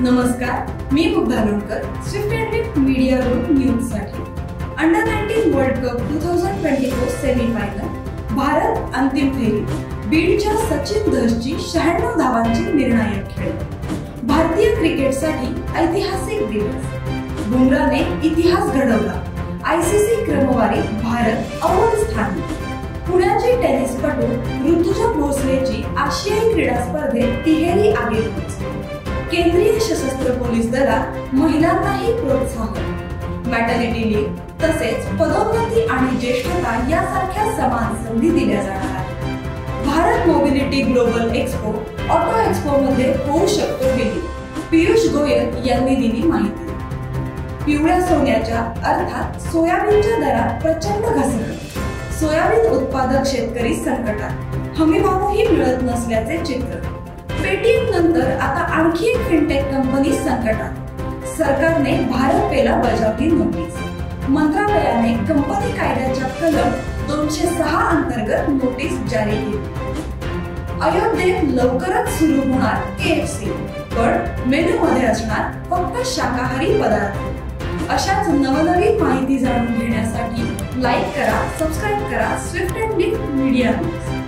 नमस्कार, मी Mugdha Lonkar, Swift and Lift media group news साठी। Under 19 world cup 2024 semifinal Bharat अंतिम फेरी बीडच्या सचिन धसची 96 धावांची निर्णायक खेळ। भारतीय क्रिकेटसाठी ऐतिहासिक दिवस। बुमराहने इतिहास घडवला। आयसीसी क्रमवारीत भारत अव्वल स्थानी। पुण्याची टेनिसपटू ऋतुजा भोसलेची आशियाई क्रीडा स्पर्धेत तिहेरी आगेकूच। केंद्रीय सशस्त्र पोलीस दलात महिलांनाही प्रोत्साहन। मॅटर्निटी लीव तसेच पदोन्नती आणि ज्येष्ठता यासारख्या समान संधी दिल्या जाणार आहेत। Bharat mobility global expo auto expo मध्ये होऊ शकतो विलीन, पीयूष गोयल यांनी दिली माहिती। पिवळ्या सोन्याच्या अर्थात सोयाबीनच्या दरात प्रचंड घसरण। सोयाबीन उत्पादक शेतकरी संकटात, हमीभावही मिळत नसल्याचे चित्र। पेटीएम नंतर आता आणखी एक फिनटेक कंपनी संकटात। सरकारने भारत पेला बजावली नोटीस। मंत्रालयाने कंपनी कायद्याच्या कलम 206 अंतर्गत नोटीस जारी केली। अयोध्येत लवकरच सुरू होणार KFC, पण मेनू मध्ये असणार फक्त शाकाहारी पदार्थ। अशाच नवनवीन माहिती जाणून घेण्यासाठी लाईक करा, सबस्क्राइब करा Swift and Lift media news.